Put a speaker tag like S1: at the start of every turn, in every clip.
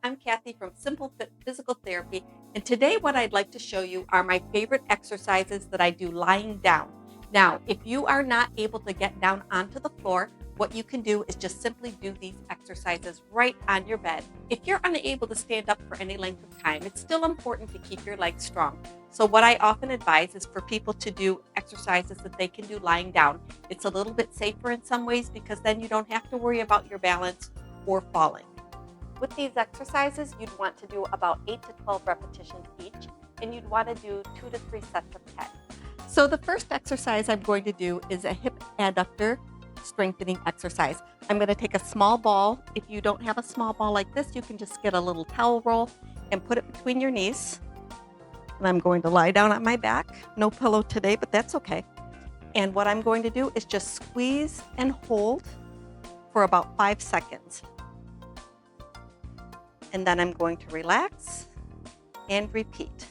S1: I'm Kathy from Simple Fit Physical Therapy, and today what I'd like to show you are my favorite exercises that I do lying down. Now, if you are not able to get down onto the floor, what you can do is just simply do these exercises right on your bed. If you're unable to stand up for any length of time, it's still important to keep your legs strong. So what I often advise is for people to do exercises that they can do lying down. It's a little bit safer in some ways because then you don't have to worry about your balance or falling. With these exercises, you'd want to do about 8 to 12 repetitions each, and you'd want to do 2 to 3 sets of 10. So the first exercise I'm going to do is a hip adductor strengthening exercise. I'm going to take a small ball. If you don't have a small ball like this, you can just get a little towel roll and put it between your knees. And I'm going to lie down on my back. No pillow today, but that's okay. And what I'm going to do is just squeeze and hold for about 5 seconds. And then I'm going to relax and repeat,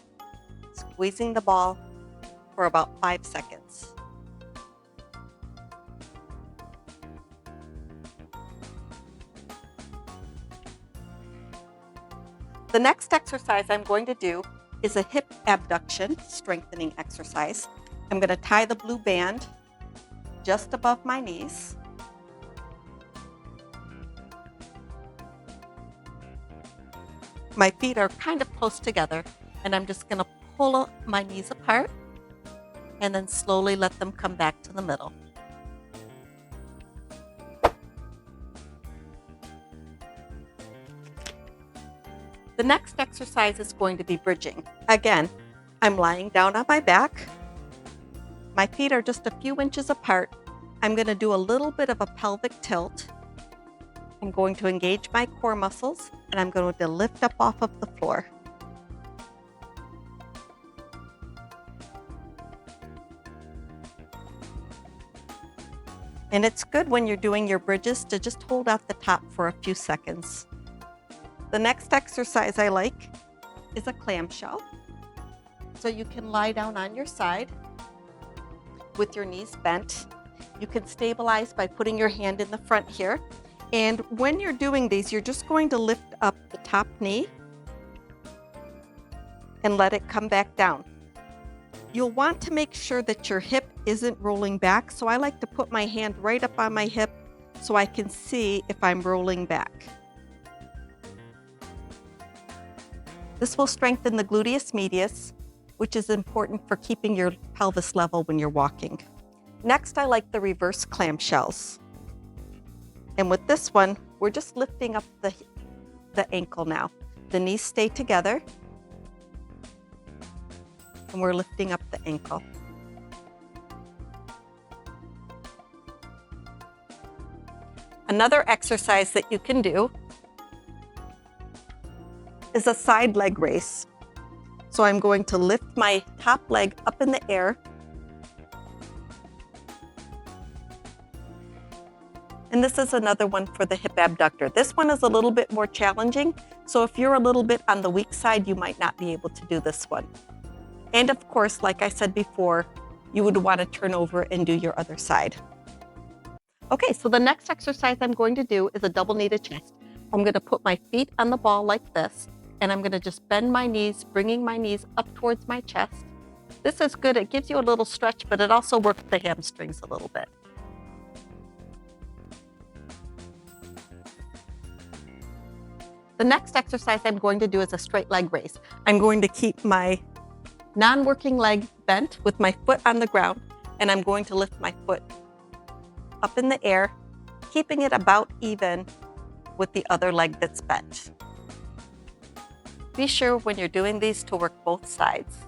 S1: squeezing the ball for about 5 seconds. The next exercise I'm going to do is a hip abduction strengthening exercise. I'm going to tie the blue band just above my knees. My feet are kind of close together, and I'm just going to pull my knees apart and then slowly let them come back to the middle. The next exercise is going to be bridging. Again, I'm lying down on my back. My feet are just a few inches apart. I'm going to do a little bit of a pelvic tilt. I'm going to engage my core muscles, and I'm going to lift up off of the floor. And it's good when you're doing your bridges to just hold out the top for a few seconds. The next exercise I like is a clamshell. So you can lie down on your side with your knees bent. You can stabilize by putting your hand in the front here. And when you're doing these, you're just going to lift up the top knee and let it come back down. You'll want to make sure that your hip isn't rolling back. So I like to put my hand right up on my hip so I can see if I'm rolling back. This will strengthen the gluteus medius, which is important for keeping your pelvis level when you're walking. Next, I like the reverse clamshells. And with this one, we're just lifting up the ankle now. The knees stay together, and we're lifting up the ankle. Another exercise that you can do is a side leg raise. So I'm going to lift my top leg up in the air. And this is another one for the hip abductor. This one is a little bit more challenging. So if you're a little bit on the weak side, you might not be able to do this one. And of course, like I said before, you would want to turn over and do your other side. Okay, so the next exercise I'm going to do is a double knee to chest. I'm going to put my feet on the ball like this, and I'm going to just bend my knees, bringing my knees up towards my chest. This is good. It gives you a little stretch, but it also works the hamstrings a little bit. The next exercise I'm going to do is a straight leg raise. I'm going to keep my non-working leg bent with my foot on the ground, and I'm going to lift my foot up in the air, keeping it about even with the other leg that's bent. Be sure when you're doing these to work both sides.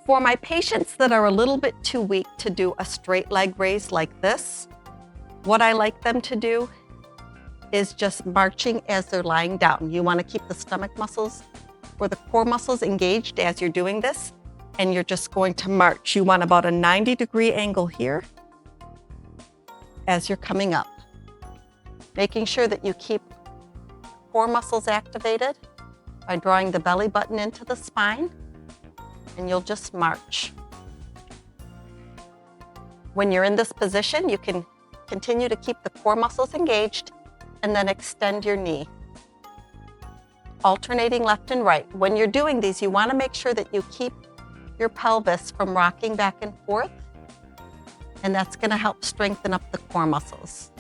S1: For my patients that are a little bit too weak to do a straight leg raise like this, what I like them to do is just marching as they're lying down. You want to keep the stomach muscles or the core muscles engaged as you're doing this, and you're just going to march. You want about a 90-degree angle here as you're coming up. Making sure that you keep core muscles activated by drawing the belly button into the spine, and you'll just march. When you're in this position, you can continue to keep the core muscles engaged
S2: and then extend your knee. Alternating left and right. When you're doing these, you want to make sure that you keep your pelvis from rocking back and forth, and that's going to help strengthen up the core muscles.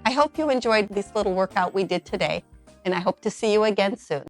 S2: I hope you enjoyed this little workout we did today, and I hope to see you again soon.